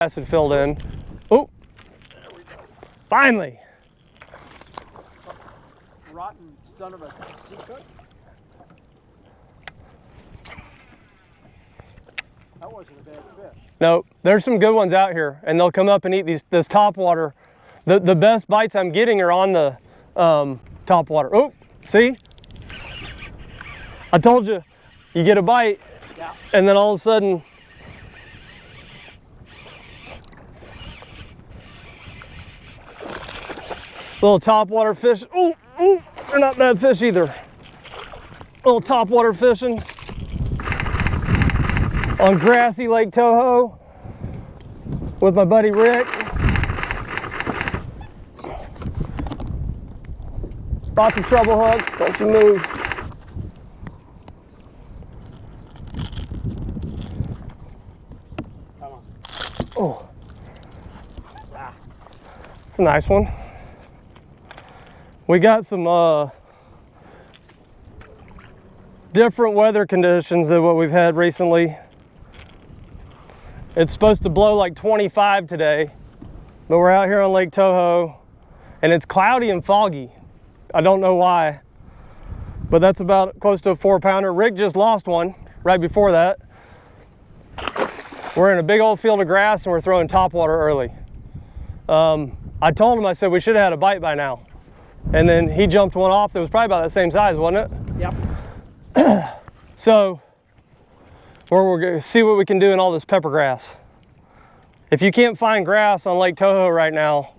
acid filled in. Oh, there we go. Finally. Rotten son of a sea cook. That wasn't a bad fish. No, there's some good ones out here, and they'll come up and eat this topwater. The best bites I'm getting are on the topwater. Oh, see? I told you, you get a bite, yeah, and then all of a sudden, little topwater fish. Oh, they're not bad fish either. Little topwater fishing on grassy Lake Toho with my buddy Rick. Lots of treble hooks, don't you move. Come on. Oh, it's a nice one. We got some different weather conditions than what we've had recently. It's supposed to blow like 25 today, but we're out here on Lake Toho and it's cloudy and foggy. I don't know why, but that's about close to a 4-pounder. Rick just lost one right before that. We're in a big old field of grass and we're throwing topwater early. I told him, I said we should have had a bite by now. And then he jumped one off that was probably about the same size, wasn't it? Yep. So we're going to see what we can do in all this pepper grass. If you can't find grass on Lake Toho right now,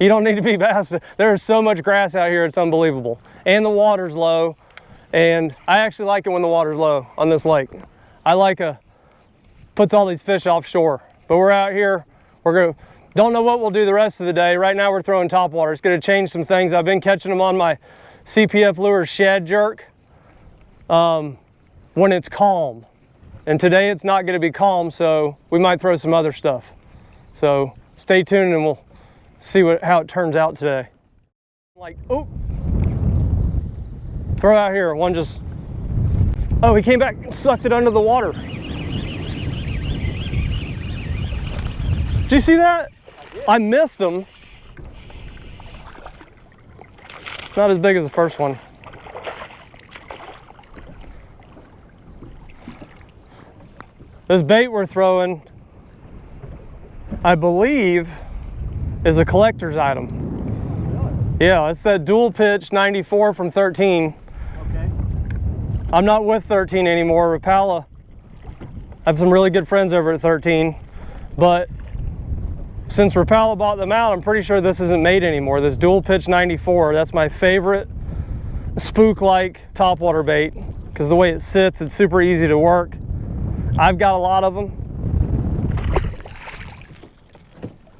you don't need to be bass. There is so much grass out here, it's unbelievable. And the water's low. And I actually like it when the water's low on this lake. I like puts all these fish offshore. But we're out here, don't know what we'll do the rest of the day. Right now we're throwing topwater. It's gonna change some things. I've been catching them on my CPF lure shad jerk when it's calm. And today it's not gonna be calm, so we might throw some other stuff. So stay tuned and we'll see how it turns out today. Like, oh, throw out here. One just, oh, he came back and sucked it under the water. Did you see that? I missed him. Not as big as the first one. This bait we're throwing, I believe, is a collector's item. Really? Yeah, it's that dual pitch 94 from 13. Okay. I'm not with 13 anymore. Rapala, I have some really good friends over at 13, but since Rapala bought them out, I'm pretty sure this isn't made anymore. This dual pitch 94, that's my favorite spook-like topwater bait because the way it sits, it's super easy to work. I've got a lot of them.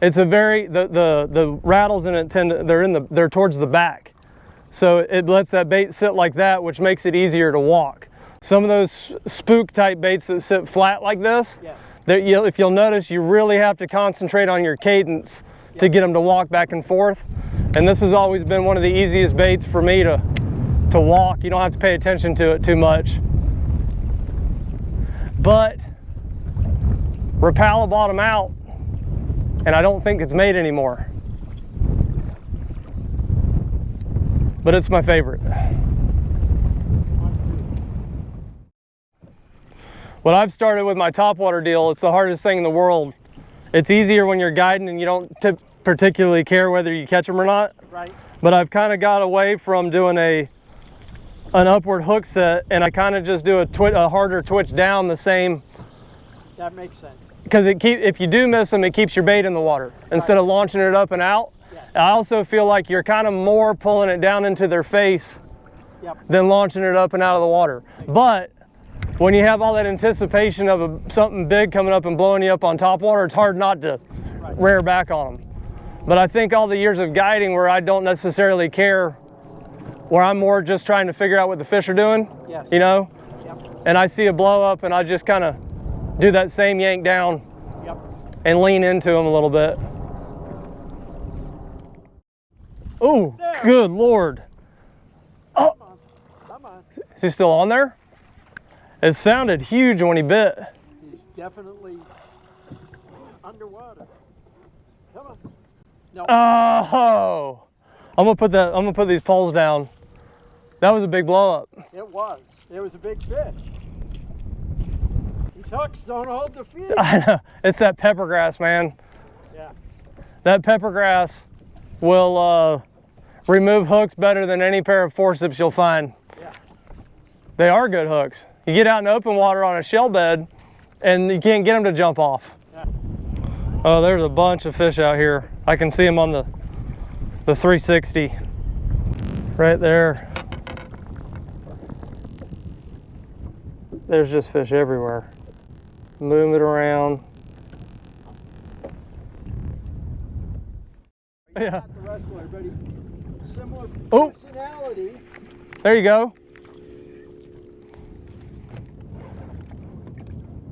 It's a the rattles in it they're towards the back. So it lets that bait sit like that, which makes it easier to walk. Some of those spook type baits that sit flat like this, yes, if you'll notice, you really have to concentrate on your cadence to get them to walk back and forth. And this has always been one of the easiest baits for me to walk. You don't have to pay attention to it too much. But Rapala bought them out, and I don't think it's made anymore. But it's my favorite. What I've started with my topwater deal, it's the hardest thing in the world. It's easier when you're guiding and you don't particularly care whether you catch them or not. Right. But I've kind of got away from doing an upward hook set, and I kind of just do a harder twitch down the same. That makes sense. Because if you do miss them, it keeps your bait in the water instead of launching it up and out. Yes. I also feel like you're kind of more pulling it down into their face, yep, than launching it up and out of the water. But when you have all that anticipation of something big coming up and blowing you up on topwater, it's hard not to rear back on them. But I think all the years of guiding where I don't necessarily care, where I'm more just trying to figure out what the fish are doing, yes, you know? Yep. And I see a blow up and I just kind of do that same yank down, yep, and lean into them a little bit. Oh, good Lord. Oh, come on, come on. is he still on there? It sounded huge when he bit. He's definitely underwater. Come on. No. Oh! I'm gonna put these poles down. That was a big blow up. It was. It was a big fish. These hooks don't hold the fish. I know. It's that pepper grass, man. Yeah. That pepper grass will remove hooks better than any pair of forceps you'll find. Yeah. They are good hooks. You get out in open water on a shell bed and you can't get them to jump off. Yeah. Oh, there's a bunch of fish out here. I can see them on the 360 right there. There's just fish everywhere. Moving around. Yeah. Not the wrestler, but similar Oh. personality. There you go.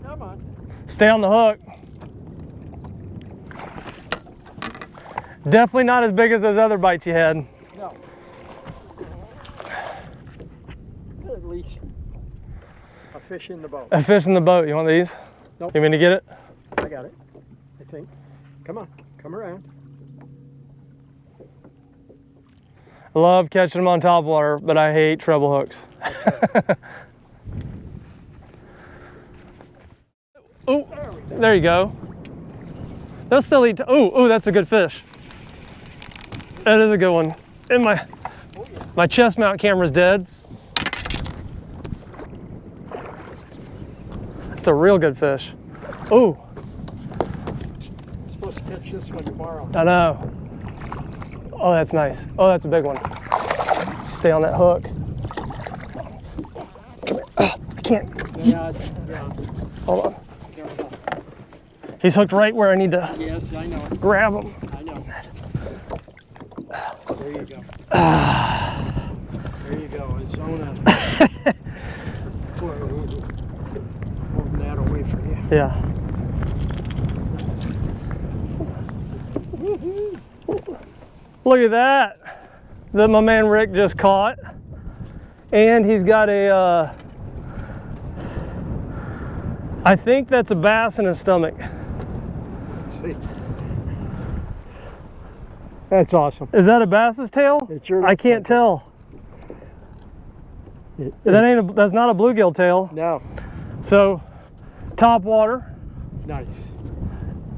Come on. Stay on the hook. Definitely not as big as those other bites you had. No. At least a fish in the boat. A fish in the boat. You want these? Nope. You mean to get it? I got it, I think. Come on, come around. I love catching them on top water, but I hate treble hooks. Oh, there you go. They'll still eat. Oh, that's a good fish. That is a good one. And my chest mount camera's dead. It's a real good fish. Oh, I'm supposed to catch this one tomorrow. I know. Oh, that's nice. Oh, that's a big one. Stay on that hook. Oh, I can't. Yeah. Hold on. He's hooked right where I need to Yes, I know it. grab him. I know. There you go. There you go. It's Zona. Holding that away from you. Yeah. Look at that. That my man Rick just caught. And he's got a, I think that's a bass in his stomach. Let's see. That's awesome. Is that a bass's tail? It sure I looks can't like tell. That's not a bluegill tail. No. So, top water. Nice.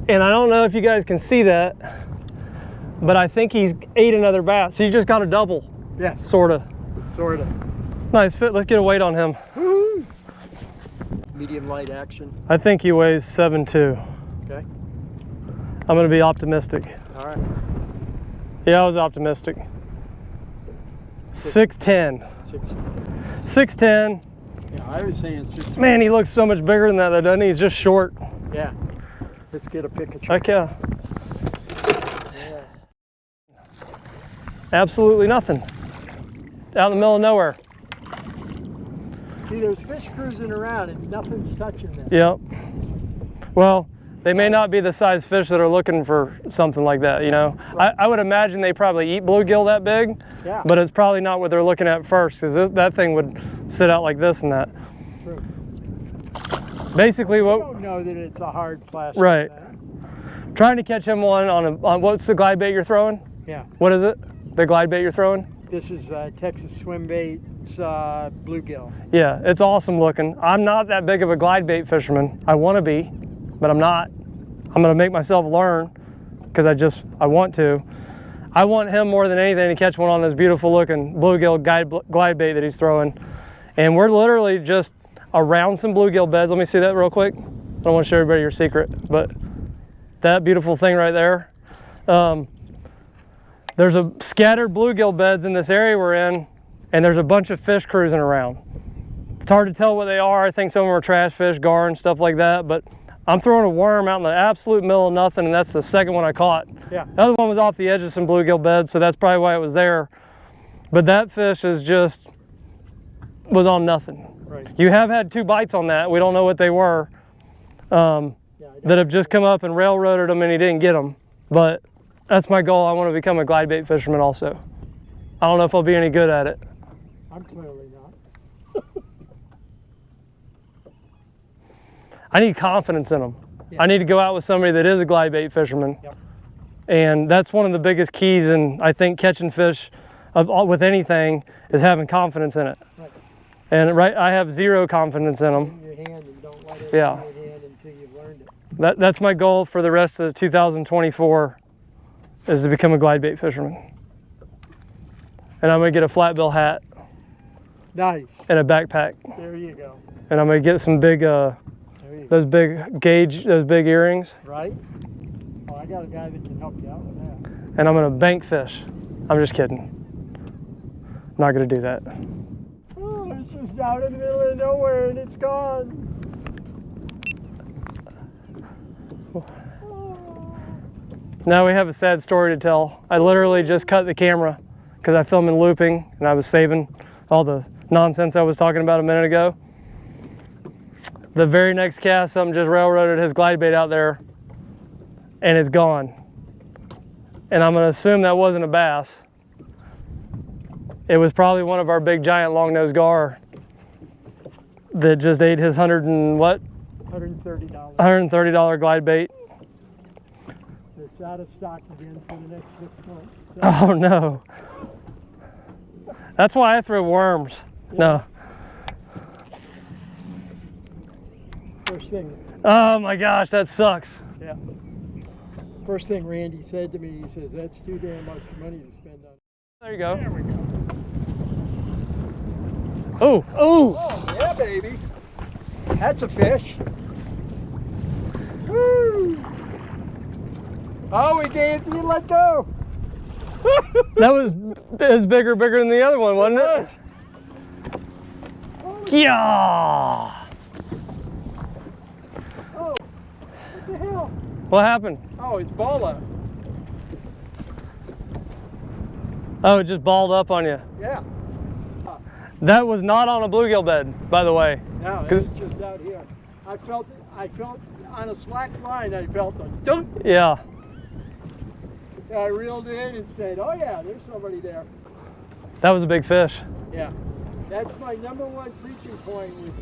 And I don't know if you guys can see that, but I think he's ate another bass. So you just got a double. Yes. Sorta. Sort of. Nice fit. Let's get a weight on him. Woo! Medium light action. I think he weighs 7'2". Okay. I'm gonna be optimistic. All right. Yeah, I was optimistic. 6'10". 6'10". Yeah, I was saying 6. Man, he looks so much bigger than that though, doesn't he? He's just short. Yeah. Let's get a picture. Heck yeah. Yeah. Absolutely nothing. Out in the middle of nowhere. See, there's fish cruising around and nothing's touching them. Yep. Well, they may not be the size fish that are looking for something like that, you know. Right. I would imagine they probably eat bluegill that big, Yeah. but it's probably not what they're looking at first, because that thing would sit out like this and that. True. Basically, I what don't know that it's a hard plastic. Right. Bag. trying to catch him on what's the glide bait you're throwing? Yeah. What is it? The glide bait you're throwing? This is Texas swim bait. It's bluegill. Yeah, it's awesome looking. I'm not that big of a glide bait fisherman. I want to be, but I'm not. I'm gonna make myself learn because I want to. I want him more than anything to catch one on this beautiful looking bluegill glide bait that he's throwing. And we're literally just around some bluegill beds. Let me see that real quick. I don't want to show everybody your secret, but that beautiful thing right there. There's a scattered bluegill beds in this area we're in, and there's a bunch of fish cruising around. It's hard to tell what they are. I think some of them are trash fish, gar, stuff like that, but I'm throwing a worm out in the absolute middle of nothing, and that's the second one I caught. Yeah. The other one was off the edge of some bluegill beds, so that's probably why it was there. But that fish was on nothing. Right. You have had 2 bites on that. We don't know what they were, that have just come up and railroaded them and he didn't get them. But that's my goal. I want to become a glide bait fisherman also. I don't know if I'll be any good at it. I'm clearly not. I need confidence in them. Yeah. I need to go out with somebody that is a glide bait fisherman. Yep. And that's one of the biggest keys in, I think, catching fish with anything is having confidence in it. Right. And I have zero confidence in them. In your hand and don't let it Yeah. in your hand until you've learned it. That's my goal for the rest of 2024 is to become a glide bait fisherman. And I'm gonna get a flat bill hat Nice. and a backpack. There you go. And I'm gonna get some big, There you go. those big earrings. Right? Oh, I got a guy that can help you out with that. And I'm gonna bank fish. I'm just kidding. Not gonna do that. Oh, it's just out in the middle of nowhere and it's gone. Oh. Now we have a sad story to tell. I literally just cut the camera because I filmed in looping and I was saving all the nonsense I was talking about a minute ago. The very next cast, something just railroaded his glide bait out there and it's gone. And I'm gonna assume that wasn't a bass. It was probably one of our big giant long-nosed gar that just ate his $130. $130 glide bait. It's out of stock again for the next 6 months. So, Oh no. That's why I throw worms. Yeah. No. first thing, Oh my gosh, that sucks. yeah. First thing Randy said to me, he says, that's too damn much money to spend on. There you go. There we go. Oh, oh. Oh, yeah, baby. That's a fish. Woo! Oh, he let go. That was bigger than the other one, wasn't it? Yeah. Oh, what the hell? What happened? Oh, it's ball up. Oh, it just balled up on you. Yeah. That was not on a bluegill bed, by the way. No, it's just out here. I felt on a slack line, I felt a dunk. Yeah. So I reeled in and said, oh yeah, there's somebody there. That was a big fish. Yeah. That's my #1 preaching point with